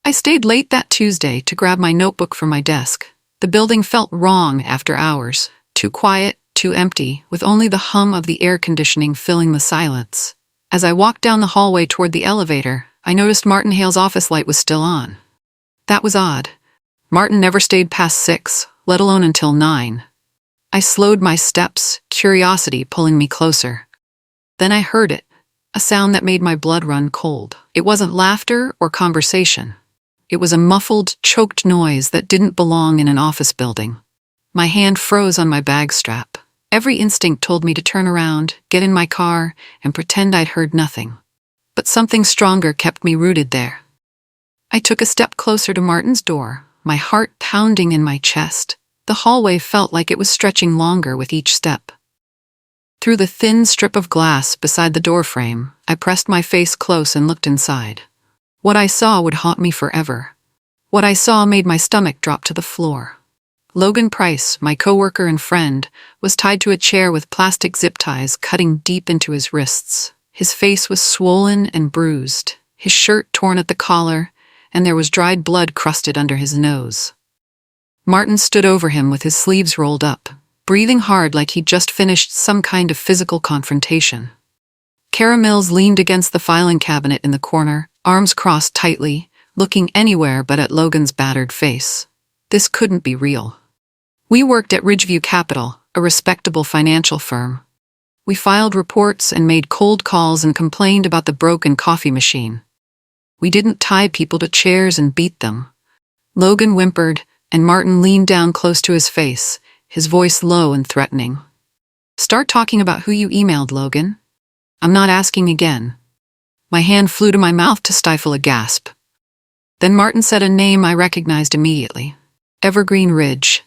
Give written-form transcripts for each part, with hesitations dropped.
I stayed late that Tuesday to grab my notebook from my desk. The building felt wrong after hours. Too quiet, too empty, with only the hum of the air conditioning filling the silence. As I walked down the hallway toward the elevator, I noticed Martin Hale's office light was still on. That was odd. Martin never stayed past 6, let alone until 9. I slowed my steps, curiosity pulling me closer. Then I heard it, a sound that made my blood run cold. It wasn't laughter or conversation. It was a muffled, choked noise that didn't belong in an office building. My hand froze on my bag strap. Every instinct told me to turn around, get in my car, and pretend I'd heard nothing. But something stronger kept me rooted there. I took a step closer to Martin's door, my heart pounding in my chest. The hallway felt like it was stretching longer with each step. Through the thin strip of glass beside the doorframe, I pressed my face close and looked inside. What I saw would haunt me forever. What I saw made my stomach drop to the floor. Logan Price, my coworker and friend, was tied to a chair with plastic zip ties cutting deep into his wrists. His face was swollen and bruised, his shirt torn at the collar, and there was dried blood crusted under his nose. Martin stood over him with his sleeves rolled up, breathing hard like he'd just finished some kind of physical confrontation. Kara Mills leaned against the filing cabinet in the corner, arms crossed tightly, looking anywhere but at Logan's battered face. This couldn't be real. We worked at Ridgeview Capital, a respectable financial firm. We filed reports and made cold calls and complained about the broken coffee machine. We didn't tie people to chairs and beat them. Logan whimpered, and Martin leaned down close to his face, his voice low and threatening. "Start talking about who you emailed, Logan. I'm not asking again." My hand flew to my mouth to stifle a gasp. Then Martin said a name I recognized immediately. Evergreen Ridge.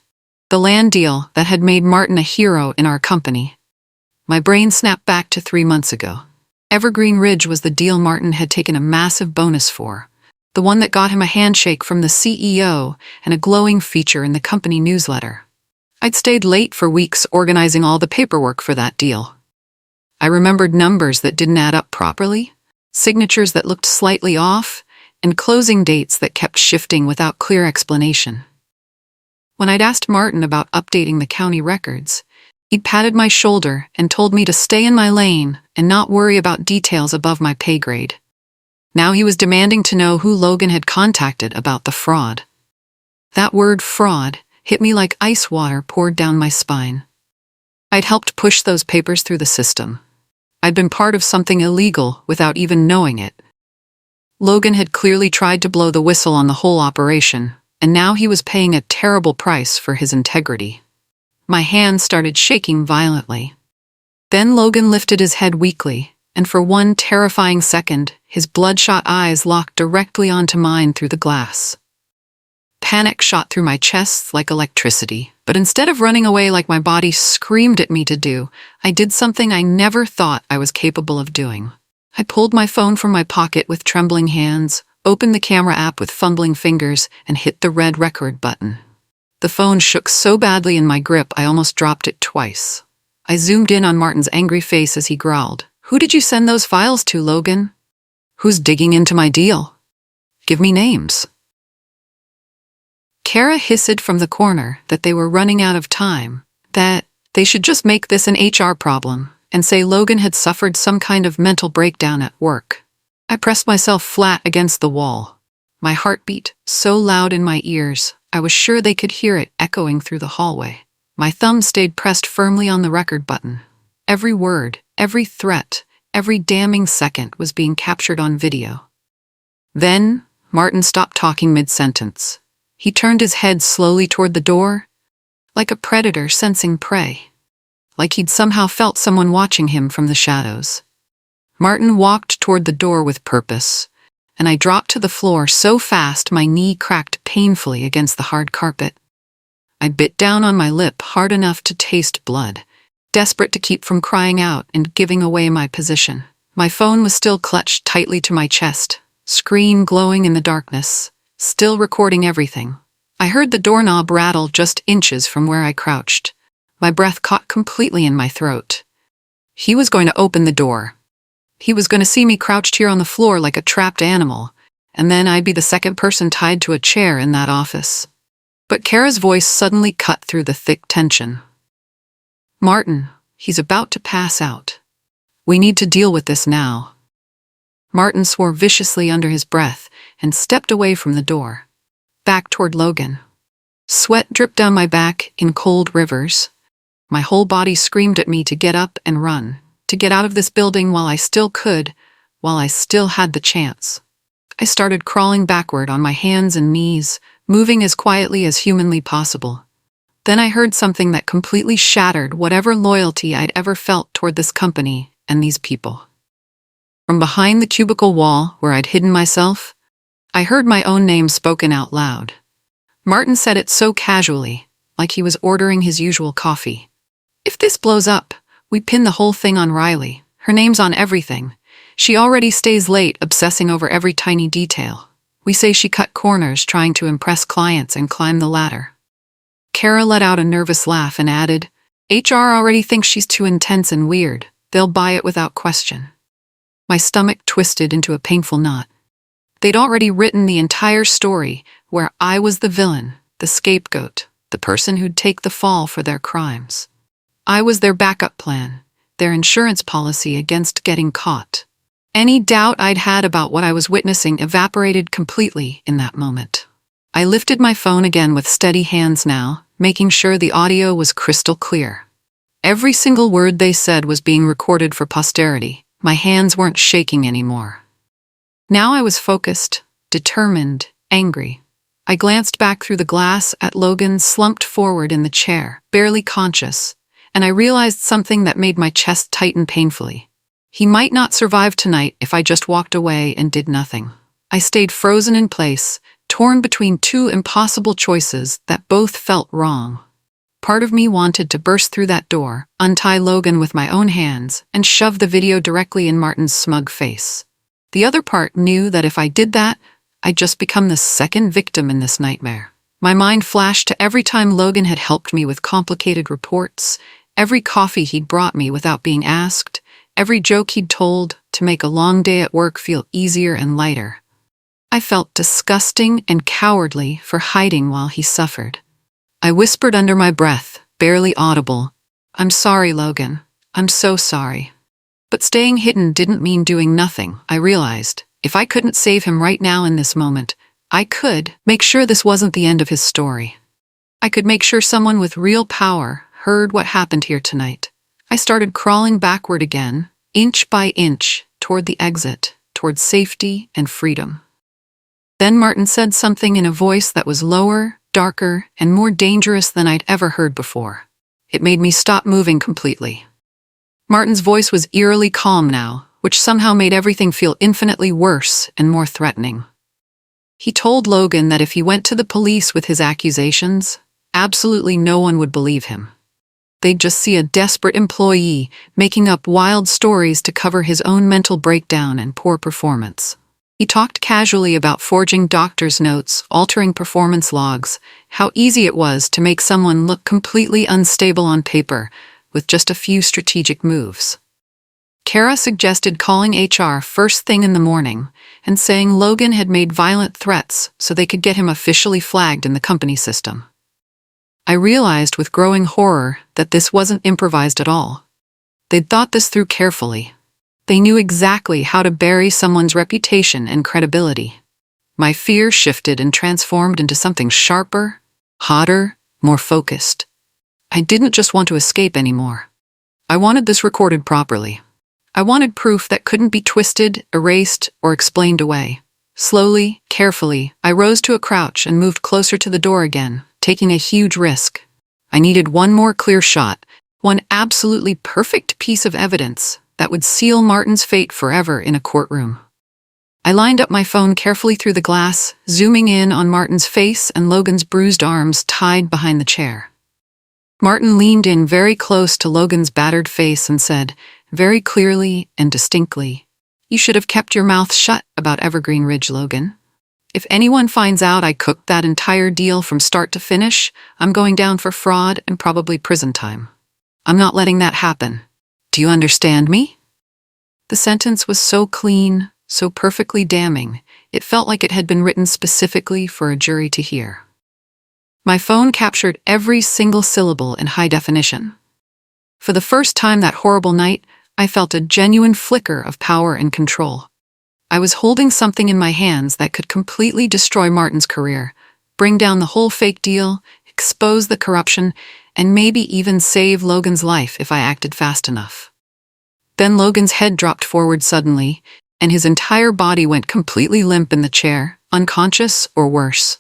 The land deal that had made Martin a hero in our company. My brain snapped back to 3 months ago. Evergreen Ridge was the deal Martin had taken a massive bonus for. The one that got him a handshake from the CEO and a glowing feature in the company newsletter. I'd stayed late for weeks organizing all the paperwork for that deal. I remembered numbers that didn't add up properly, signatures that looked slightly off, and closing dates that kept shifting without clear explanation. When I'd asked Martin about updating the county records, he'd patted my shoulder and told me to stay in my lane and not worry about details above my pay grade. Now he was demanding to know who Logan had contacted about the fraud. That word fraud hit me like ice water poured down my spine. I'd helped push those papers through the system. I'd been part of something illegal without even knowing it. Logan had clearly tried to blow the whistle on the whole operation, and now he was paying a terrible price for his integrity. My hands started shaking violently. Then Logan lifted his head weakly, and for one terrifying second, his bloodshot eyes locked directly onto mine through the glass. Panic shot through my chest like electricity, but instead of running away like my body screamed at me to do, I did something I never thought I was capable of doing. I pulled my phone from my pocket with trembling hands, opened the camera app with fumbling fingers, and hit the red record button. The phone shook so badly in my grip I almost dropped it twice. I zoomed in on Martin's angry face as he growled, "Who did you send those files to, Logan? Who's digging into my deal? Give me names." Kara hissed from the corner that they were running out of time, that they should just make this an HR problem, and say Logan had suffered some kind of mental breakdown at work. I pressed myself flat against the wall. My heart beat so loud in my ears, I was sure they could hear it echoing through the hallway. My thumb stayed pressed firmly on the record button. Every word, every threat, every damning second was being captured on video. Then, Martin stopped talking mid-sentence. He turned his head slowly toward the door, like a predator sensing prey. Like he'd somehow felt someone watching him from the shadows. Martin walked toward the door with purpose, and I dropped to the floor so fast my knee cracked painfully against the hard carpet. I bit down on my lip hard enough to taste blood, desperate to keep from crying out and giving away my position. My phone was still clutched tightly to my chest, screen glowing in the darkness, still recording everything. I heard the doorknob rattle just inches from where I crouched. My breath caught completely in my throat. He was going to open the door. He was going to see me crouched here on the floor like a trapped animal, and then I'd be the second person tied to a chair in that office. But Kara's voice suddenly cut through the thick tension. "Martin, he's about to pass out. We need to deal with this now." Martin swore viciously under his breath and stepped away from the door, back toward Logan. Sweat dripped down my back in cold rivers. My whole body screamed at me to get up and run, to get out of this building while I still could, while I still had the chance. I started crawling backward on my hands and knees, moving as quietly as humanly possible. Then I heard something that completely shattered whatever loyalty I'd ever felt toward this company and these people. From behind the cubicle wall where I'd hidden myself, I heard my own name spoken out loud. Martin said it so casually, like he was ordering his usual coffee. "If this blows up, we pin the whole thing on Riley. Her name's on everything. She already stays late obsessing over every tiny detail. We say she cut corners trying to impress clients and climb the ladder." Kara let out a nervous laugh and added, "HR already thinks she's too intense and weird. They'll buy it without question." My stomach twisted into a painful knot. They'd already written the entire story where I was the villain, the scapegoat, the person who'd take the fall for their crimes. I was their backup plan, their insurance policy against getting caught. Any doubt I'd had about what I was witnessing evaporated completely in that moment. I lifted my phone again with steady hands now, making sure the audio was crystal clear. Every single word they said was being recorded for posterity. My hands weren't shaking anymore. Now I was focused, determined, angry. I glanced back through the glass at Logan slumped forward in the chair, barely conscious, and I realized something that made my chest tighten painfully. He might not survive tonight if I just walked away and did nothing. I stayed frozen in place, torn between two impossible choices that both felt wrong. Part of me wanted to burst through that door, untie Logan with my own hands, and shove the video directly in Martin's smug face. The other part knew that if I did that, I'd just become the second victim in this nightmare. My mind flashed to every time Logan had helped me with complicated reports, every coffee he'd brought me without being asked, every joke he'd told to make a long day at work feel easier and lighter. I felt disgusting and cowardly for hiding while he suffered. I whispered under my breath, barely audible, "I'm sorry, Logan. I'm so sorry." But staying hidden didn't mean doing nothing, I realized. If I couldn't save him right now in this moment, I could make sure this wasn't the end of his story. I could make sure someone with real power heard what happened here tonight. I started crawling backward again, inch by inch, toward the exit, toward safety and freedom. Then Martin said something in a voice that was lower, darker, and more dangerous than I'd ever heard before. It made me stop moving completely. Martin's voice was eerily calm now, which somehow made everything feel infinitely worse and more threatening. He told Logan that if he went to the police with his accusations, absolutely no one would believe him. They'd just see a desperate employee making up wild stories to cover his own mental breakdown and poor performance. He talked casually about forging doctor's notes, altering performance logs, how easy it was to make someone look completely unstable on paper with just a few strategic moves. Kara suggested calling HR first thing in the morning and saying Logan had made violent threats so they could get him officially flagged in the company system. I realized with growing horror that this wasn't improvised at all. They'd thought this through carefully. They knew exactly how to bury someone's reputation and credibility. My fear shifted and transformed into something sharper, hotter, more focused. I didn't just want to escape anymore. I wanted this recorded properly. I wanted proof that couldn't be twisted, erased, or explained away. Slowly, carefully, I rose to a crouch and moved closer to the door again, taking a huge risk. I needed one more clear shot, one absolutely perfect piece of evidence that would seal Martin's fate forever in a courtroom. I lined up my phone carefully through the glass, zooming in on Martin's face and Logan's bruised arms tied behind the chair. Martin leaned in very close to Logan's battered face and said, very clearly and distinctly, "You should have kept your mouth shut about Evergreen Ridge, Logan. If anyone finds out I cooked that entire deal from start to finish, I'm going down for fraud and probably prison time. I'm not letting that happen. Do you understand me?" The sentence was so clean, so perfectly damning, It felt like it had been written specifically for a jury to hear. My phone captured every single syllable in high definition. For the first time that horrible night, I felt a genuine flicker of power and control. I was holding something in my hands that could completely destroy Martin's career, bring down the whole fake deal, expose the corruption, and maybe even save Logan's life if I acted fast enough. Then Logan's head dropped forward suddenly, and his entire body went completely limp in the chair, unconscious or worse.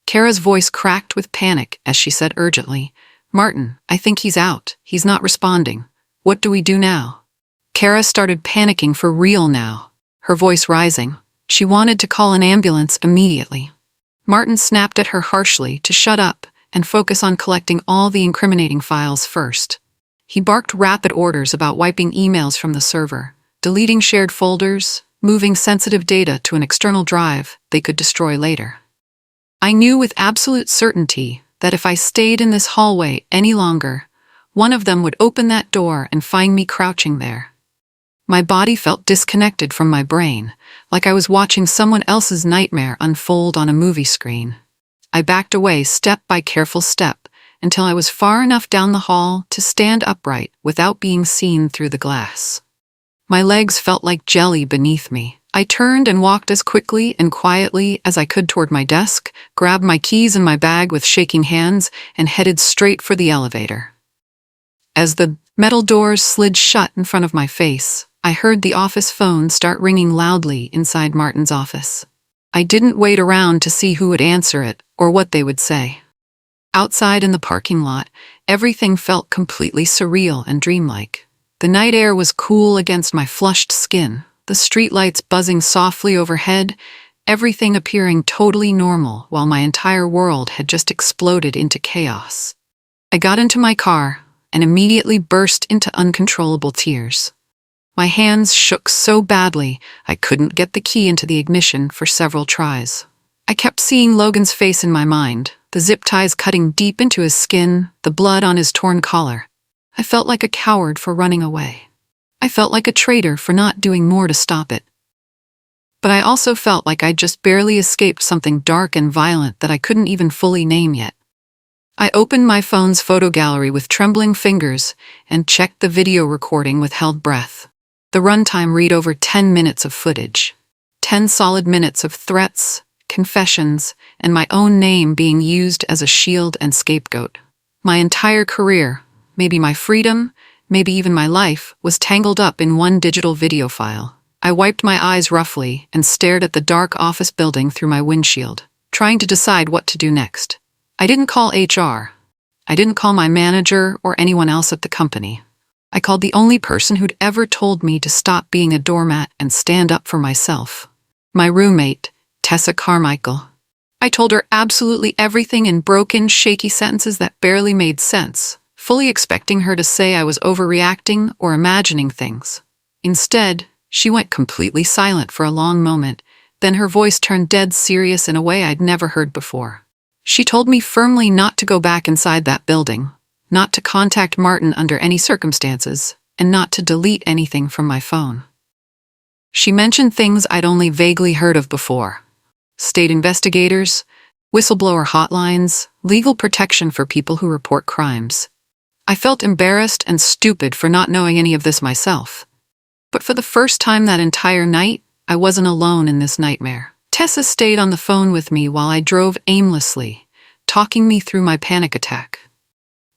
Kara's voice cracked with panic as she said urgently, "Martin, I think he's out. He's not responding. What do we do now?" Kara started panicking for real now, her voice rising. She wanted to call an ambulance immediately. Martin snapped at her harshly to shut up and focus on collecting all the incriminating files first. He barked rapid orders about wiping emails from the server, deleting shared folders, moving sensitive data to an external drive they could destroy later. I knew with absolute certainty that if I stayed in this hallway any longer, one of them would open that door and find me crouching there. My body felt disconnected from my brain, like I was watching someone else's nightmare unfold on a movie screen. I backed away step by careful step until I was far enough down the hall to stand upright without being seen through the glass. My legs felt like jelly beneath me. I turned and walked as quickly and quietly as I could toward my desk, grabbed my keys and my bag with shaking hands, and headed straight for the elevator. As the metal doors slid shut in front of my face, I heard the office phone start ringing loudly inside Martin's office. I didn't wait around to see who would answer it or what they would say. Outside in the parking lot, everything felt completely surreal and dreamlike. The night air was cool against my flushed skin, the streetlights buzzing softly overhead, everything appearing totally normal while my entire world had just exploded into chaos. I got into my car and immediately burst into uncontrollable tears. My hands shook so badly I couldn't get the key into the ignition for several tries. I kept seeing Logan's face in my mind, the zip ties cutting deep into his skin, the blood on his torn collar. I felt like a coward for running away. I felt like a traitor for not doing more to stop it. But I also felt like I'd just barely escaped something dark and violent that I couldn't even fully name yet. I opened my phone's photo gallery with trembling fingers and checked the video recording with held breath. The runtime read over 10 minutes of footage. 10 solid minutes of threats, confessions, and my own name being used as a shield and scapegoat. My entire career, maybe my freedom, maybe even my life, was tangled up in one digital video file. I wiped my eyes roughly and stared at the dark office building through my windshield, trying to decide what to do next. I didn't call HR. I didn't call my manager or anyone else at the company. I called the only person who'd ever told me to stop being a doormat and stand up for myself. My roommate, Tessa Carmichael. I told her absolutely everything in broken, shaky sentences that barely made sense, fully expecting her to say I was overreacting or imagining things. Instead, she went completely silent for a long moment, then her voice turned dead serious in a way I'd never heard before. She told me firmly not to go back inside that building, not to contact Martin under any circumstances, and not to delete anything from my phone. She mentioned things I'd only vaguely heard of before. State investigators, whistleblower hotlines, legal protection for people who report crimes. I felt embarrassed and stupid for not knowing any of this myself. But for the first time that entire night, I wasn't alone in this nightmare. Tessa stayed on the phone with me while I drove aimlessly, talking me through my panic attack.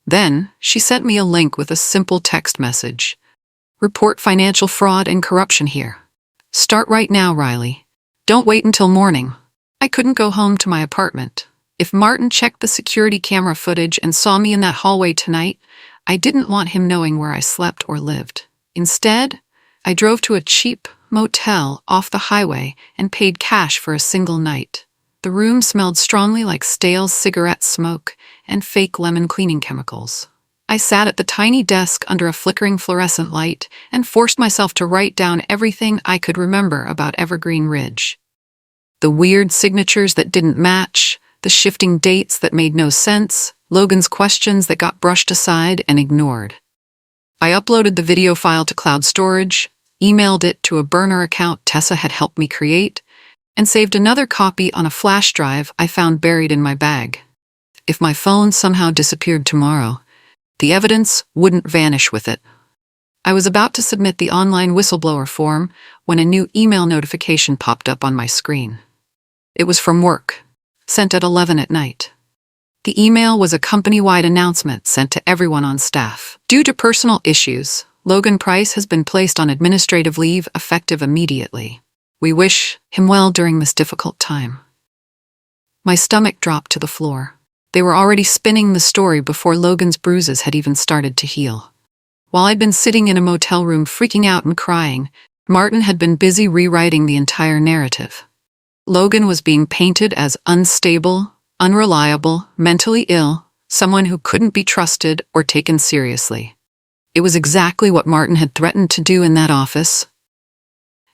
Then, she sent me a link with a simple text message. "Report financial fraud and corruption here. Start right now, Riley. Don't wait until morning." I couldn't go home to my apartment. If Martin checked the security camera footage and saw me in that hallway tonight, I didn't want him knowing where I slept or lived. Instead, I drove to a cheap motel off the highway and paid cash for a single night. The room smelled strongly like stale cigarette smoke and fake lemon cleaning chemicals. I sat at the tiny desk under a flickering fluorescent light and forced myself to write down everything I could remember about Evergreen Ridge. The weird signatures that didn't match, the shifting dates that made no sense, Logan's questions that got brushed aside and ignored. I uploaded the video file to cloud storage, emailed it to a burner account Tessa had helped me create, and saved another copy on a flash drive I found buried in my bag. If my phone somehow disappeared tomorrow, the evidence wouldn't vanish with it. I was about to submit the online whistleblower form when a new email notification popped up on my screen. It was from work, sent at 11 at night. The email was a company-wide announcement sent to everyone on staff. Due to personal issues, Logan Price has been placed on administrative leave effective immediately. We wish him well during this difficult time. My stomach dropped to the floor. They were already spinning the story before Logan's bruises had even started to heal. While I'd been sitting in a motel room freaking out and crying, Martin had been busy rewriting the entire narrative. Logan was being painted as unstable, unreliable, mentally ill, someone who couldn't be trusted or taken seriously. It was exactly what Martin had threatened to do in that office,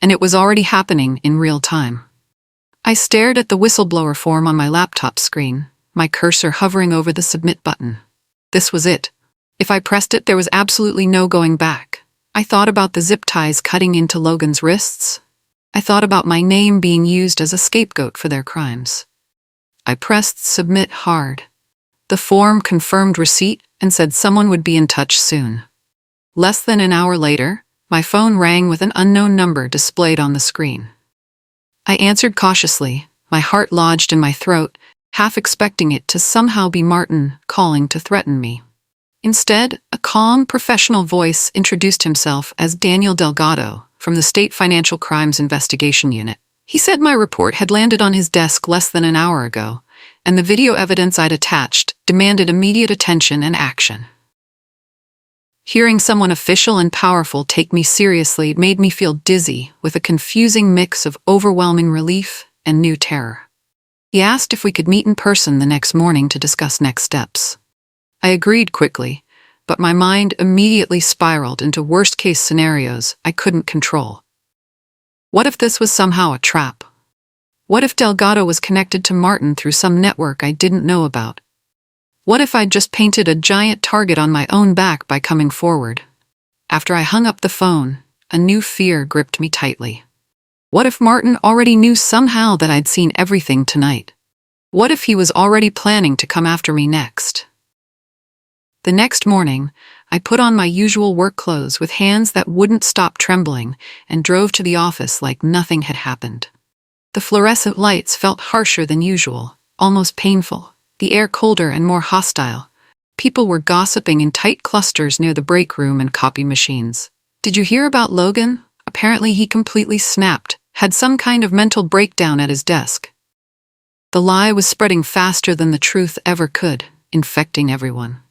and it was already happening in real time. I stared at the whistleblower form on my laptop screen, my cursor hovering over the submit button. This was it. If I pressed it, there was absolutely no going back. I thought about the zip ties cutting into Logan's wrists. I thought about my name being used as a scapegoat for their crimes. I pressed submit hard. The form confirmed receipt and said someone would be in touch soon. Less than an hour later, my phone rang with an unknown number displayed on the screen. I answered cautiously, my heart lodged in my throat, half expecting it to somehow be Martin calling to threaten me. Instead, a calm, professional voice introduced himself as Daniel Delgado from the State Financial Crimes Investigation Unit. He said my report had landed on his desk less than an hour ago, and the video evidence I'd attached demanded immediate attention and action. Hearing someone official and powerful take me seriously made me feel dizzy with a confusing mix of overwhelming relief and new terror. He asked if we could meet in person the next morning to discuss next steps. I agreed quickly, but my mind immediately spiraled into worst-case scenarios I couldn't control. What if this was somehow a trap? What if Delgado was connected to Martin through some network I didn't know about? What if I'd just painted a giant target on my own back by coming forward? After I hung up the phone, a new fear gripped me tightly. What if Martin already knew somehow that I'd seen everything tonight? What if he was already planning to come after me next? The next morning, I put on my usual work clothes with hands that wouldn't stop trembling and drove to the office like nothing had happened. The fluorescent lights felt harsher than usual, almost painful, the air colder and more hostile. People were gossiping in tight clusters near the break room and copy machines. Did you hear about Logan? Apparently he completely snapped, had some kind of mental breakdown at his desk. The lie was spreading faster than the truth ever could, infecting everyone.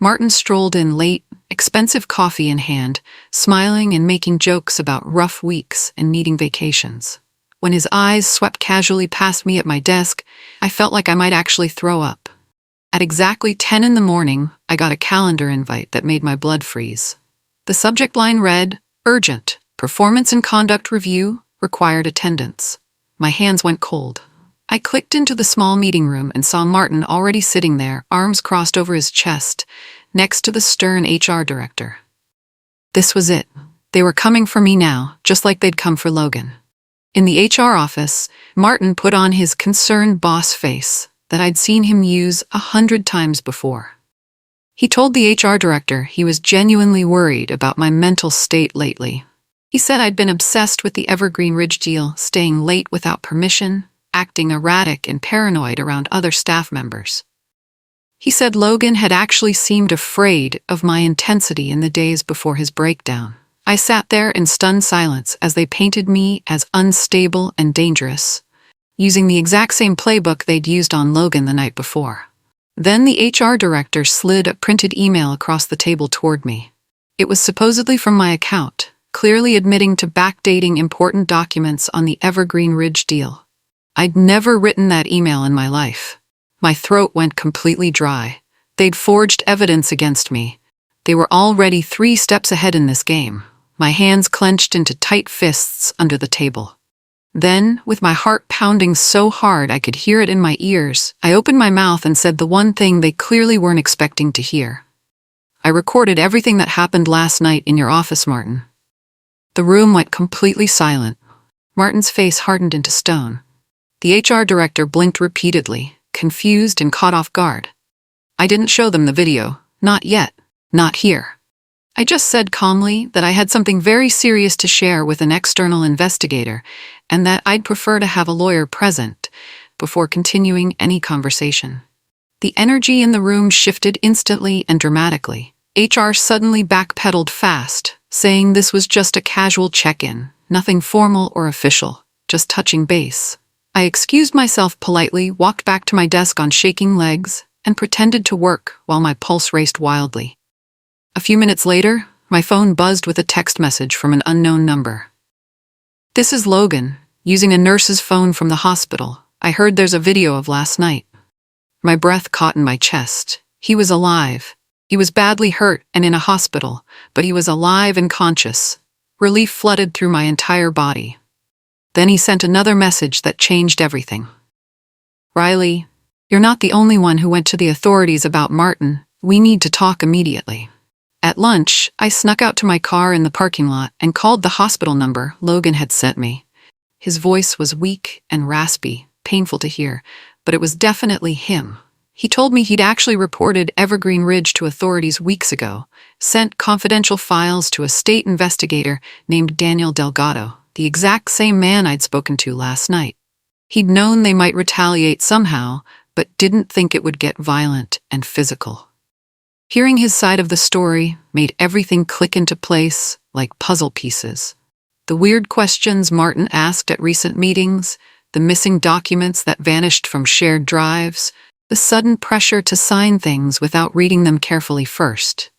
Martin strolled in late, expensive coffee in hand, smiling and making jokes about rough weeks and needing vacations. When his eyes swept casually past me at my desk, I felt like I might actually throw up. At exactly 10 in the morning, I got a calendar invite that made my blood freeze. The subject line read, "Urgent, performance and conduct review, required attendance." My hands went cold. I clicked into the small meeting room and saw Martin already sitting there, arms crossed over his chest, next to the stern HR director. This was it. They were coming for me now, just like they'd come for Logan. In the HR office, Martin put on his concerned boss face that I'd seen him use 100 times before. He told the HR director he was genuinely worried about my mental state lately. He said I'd been obsessed with the Evergreen Ridge deal, staying late without permission, acting erratic and paranoid around other staff members. He said Logan had actually seemed afraid of my intensity in the days before his breakdown. I sat there in stunned silence as they painted me as unstable and dangerous, using the exact same playbook they'd used on Logan the night before. Then the HR director slid a printed email across the table toward me. It was supposedly from my account, clearly admitting to backdating important documents on the Evergreen Ridge deal. I'd never written that email in my life. My throat went completely dry. They'd forged evidence against me. They were already 3 steps ahead in this game. My hands clenched into tight fists under the table. Then, with my heart pounding so hard I could hear it in my ears, I opened my mouth and said the one thing they clearly weren't expecting to hear. "I recorded everything that happened last night in your office, Martin." The room went completely silent. Martin's face hardened into stone. The HR director blinked repeatedly, confused and caught off guard. I didn't show them the video. Not yet. Not here. I just said calmly that I had something very serious to share with an external investigator and that I'd prefer to have a lawyer present before continuing any conversation. The energy in the room shifted instantly and dramatically. HR suddenly backpedaled fast, saying this was just a casual check-in, nothing formal or official, just touching base. I excused myself politely, walked back to my desk on shaking legs, and pretended to work while my pulse raced wildly. A few minutes later, my phone buzzed with a text message from an unknown number. This is Logan, using a nurse's phone from the hospital. I heard there's a video of last night. My breath caught in my chest. He was alive. He was badly hurt and in a hospital, but he was alive and conscious. Relief flooded through my entire body. Then he sent another message that changed everything. Riley, you're not the only one who went to the authorities about Martin. We need to talk immediately. At lunch, I snuck out to my car in the parking lot and called the hospital number Logan had sent me. His voice was weak and raspy, painful to hear, but it was definitely him. He told me he'd actually reported Evergreen Ridge to authorities weeks ago, sent confidential files to a state investigator named Daniel Delgado, the exact same man I'd spoken to last night. He'd known they might retaliate somehow, but didn't think it would get violent and physical. Hearing his side of the story made everything click into place like puzzle pieces. The weird questions Martin asked at recent meetings, the missing documents that vanished from shared drives, the sudden pressure to sign things without reading them carefully first.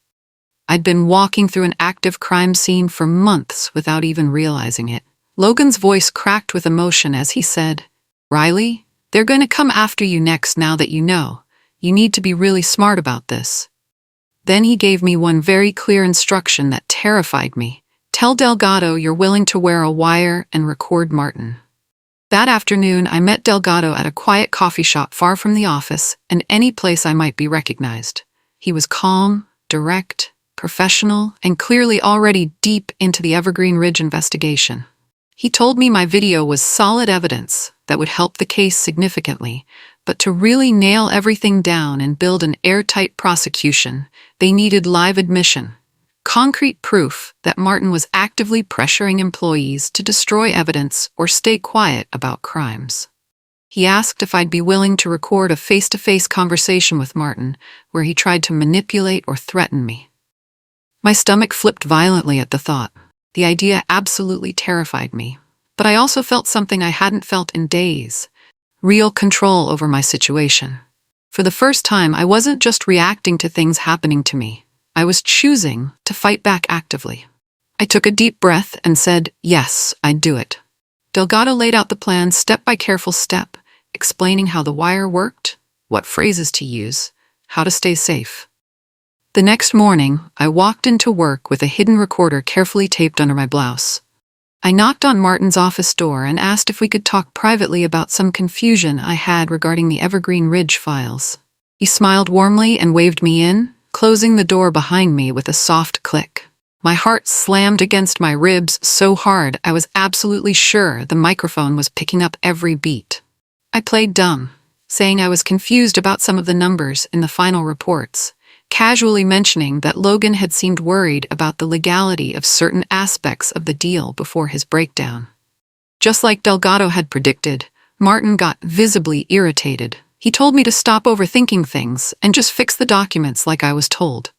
I'd been walking through an active crime scene for months without even realizing it. Logan's voice cracked with emotion as he said, "Riley, they're going to come after you next now that you know. You need to be really smart about this." Then he gave me one very clear instruction that terrified me. Tell Delgado you're willing to wear a wire and record Martin. That afternoon, I met Delgado at a quiet coffee shop far from the office and any place I might be recognized. He was calm, direct, professional, and clearly already deep into the Evergreen Ridge investigation. He told me my video was solid evidence that would help the case significantly, but to really nail everything down and build an airtight prosecution, they needed live admission, concrete proof that Martin was actively pressuring employees to destroy evidence or stay quiet about crimes. He asked if I'd be willing to record a face-to-face conversation with Martin where he tried to manipulate or threaten me. My stomach flipped violently at the thought. The idea absolutely terrified me, but I also felt something I hadn't felt in days. Real control over my situation. For the first time, I wasn't just reacting to things happening to me. I was choosing to fight back actively. I took a deep breath and said, yes, I'd do it. Delgado laid out the plan step by careful step, explaining how the wire worked, what phrases to use, how to stay safe. The next morning, I walked into work with a hidden recorder carefully taped under my blouse. I knocked on Martin's office door and asked if we could talk privately about some confusion I had regarding the Evergreen Ridge files. He smiled warmly and waved me in, closing the door behind me with a soft click. My heart slammed against my ribs so hard I was absolutely sure the microphone was picking up every beat. I played dumb, saying I was confused about some of the numbers in the final reports, casually mentioning that Logan had seemed worried about the legality of certain aspects of the deal before his breakdown. Just like Delgado had predicted, Martin got visibly irritated. He told me to stop overthinking things and just fix the documents like I was told.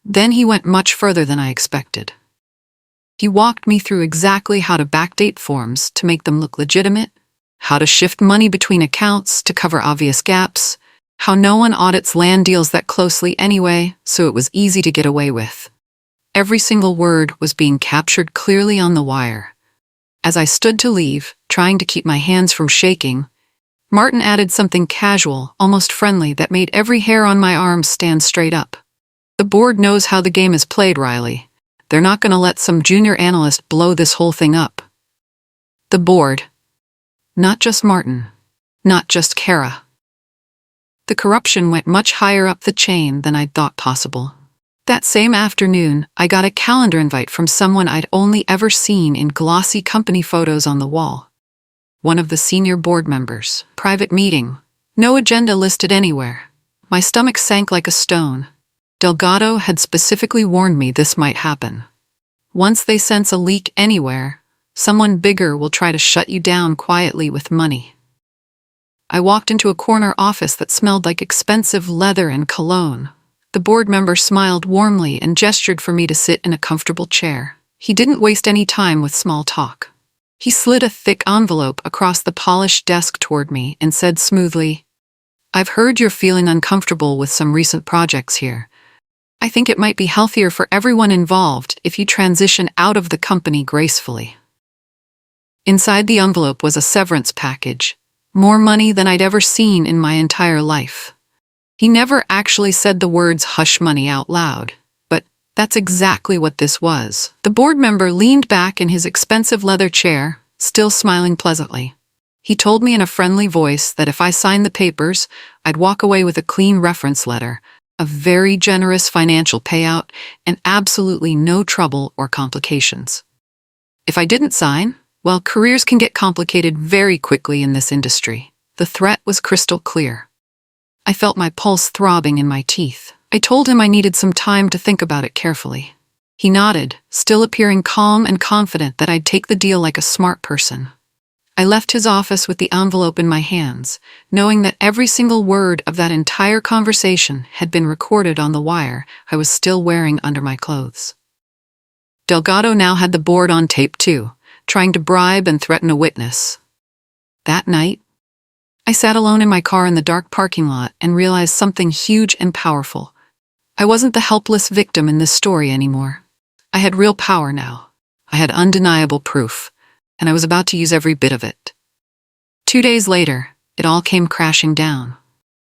Then he went much further than I expected. He walked me through exactly how to backdate forms to make them look legitimate, how to shift money between accounts to cover obvious gaps, how no one audits land deals that closely anyway, so it was easy to get away with. Every single word was being captured clearly on the wire. As I stood to leave, trying to keep my hands from shaking, Martin added something casual, almost friendly, that made every hair on my arm stand straight up. The board knows how the game is played, Riley. They're not going to let some junior analyst blow this whole thing up. The board. Not just Martin. Not just Kara. The corruption went much higher up the chain than I'd thought possible. That same afternoon, I got a calendar invite from someone I'd only ever seen in glossy company photos on the wall. One of the senior board members. Private meeting. No agenda listed anywhere. My stomach sank like a stone. Delgado had specifically warned me this might happen. Once they sense a leak anywhere, someone bigger will try to shut you down quietly with money. I walked into a corner office that smelled like expensive leather and cologne. The board member smiled warmly and gestured for me to sit in a comfortable chair. He didn't waste any time with small talk. He slid a thick envelope across the polished desk toward me and said smoothly, "I've heard you're feeling uncomfortable with some recent projects here. I think it might be healthier for everyone involved if you transition out of the company gracefully." Inside the envelope was a severance package, more money than I'd ever seen in my entire life. He never actually said the words hush money out loud, but that's exactly what this was. The board member leaned back in his expensive leather chair, still smiling pleasantly. He told me in a friendly voice that if I signed the papers, I'd walk away with a clean reference letter, a very generous financial payout, and absolutely no trouble or complications. If I didn't sign, well, careers can get complicated very quickly in this industry. The threat was crystal clear. I felt my pulse throbbing in my teeth. I told him I needed some time to think about it carefully. He nodded, still appearing calm and confident that I'd take the deal like a smart person. I left his office with the envelope in my hands, knowing that every single word of that entire conversation had been recorded on the wire I was still wearing under my clothes. Delgado now had the board on tape too, trying to bribe and threaten a witness. That night, I sat alone in my car in the dark parking lot and realized something huge and powerful. I wasn't the helpless victim in this story anymore. I had real power now. I had undeniable proof, and I was about to use every bit of it. 2 days later, it all came crashing down.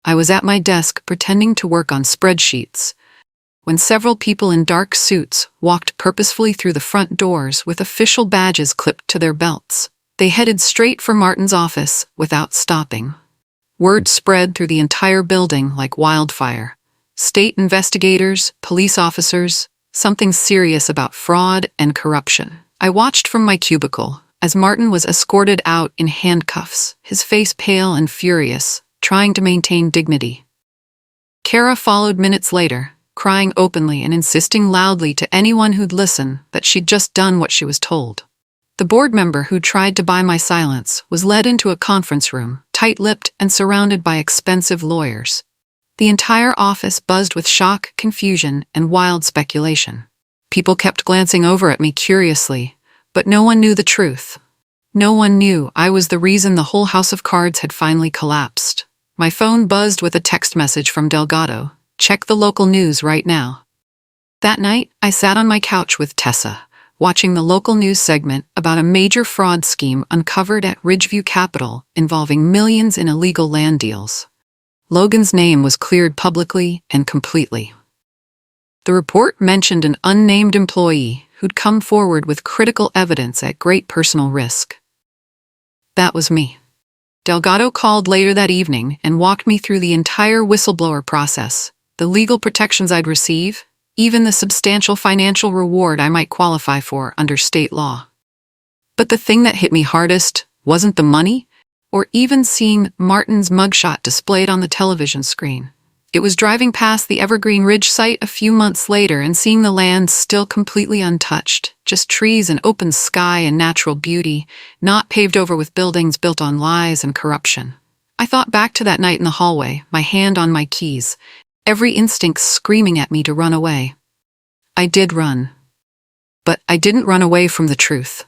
I was at my desk pretending to work on spreadsheets when several people in dark suits walked purposefully through the front doors with official badges clipped to their belts. They headed straight for Martin's office without stopping. Word spread through the entire building like wildfire. State investigators, police officers, something serious about fraud and corruption. I watched from my cubicle as Martin was escorted out in handcuffs, his face pale and furious, trying to maintain dignity. Kara followed minutes later, crying openly and insisting loudly to anyone who'd listen that she'd just done what she was told. The board member who tried to buy my silence was led into a conference room, tight-lipped and surrounded by expensive lawyers. The entire office buzzed with shock, confusion, and wild speculation. People kept glancing over at me curiously, but no one knew the truth. No one knew I was the reason the whole house of cards had finally collapsed. My phone buzzed with a text message from Delgado. "Check the local news right now." That night, I sat on my couch with Tessa, watching the local news segment about a major fraud scheme uncovered at Ridgeview Capital involving millions in illegal land deals. Logan's name was cleared publicly and completely. The report mentioned an unnamed employee who'd come forward with critical evidence at great personal risk. That was me. Delgado called later that evening and walked me through the entire whistleblower process, the legal protections I'd receive, even the substantial financial reward I might qualify for under state law. But the thing that hit me hardest wasn't the money, or even seeing Martin's mugshot displayed on the television screen. It was driving past the Evergreen Ridge site a few months later and seeing the land still completely untouched, just trees and open sky and natural beauty, not paved over with buildings built on lies and corruption. I thought back to that night in the hallway, my hand on my keys, every instinct screaming at me to run away. I did run. But I didn't run away from the truth.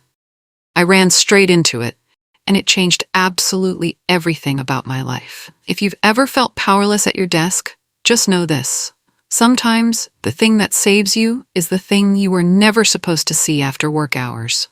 I ran straight into it, and it changed absolutely everything about my life. If you've ever felt powerless at your desk, just know this. Sometimes the thing that saves you is the thing you were never supposed to see after work hours.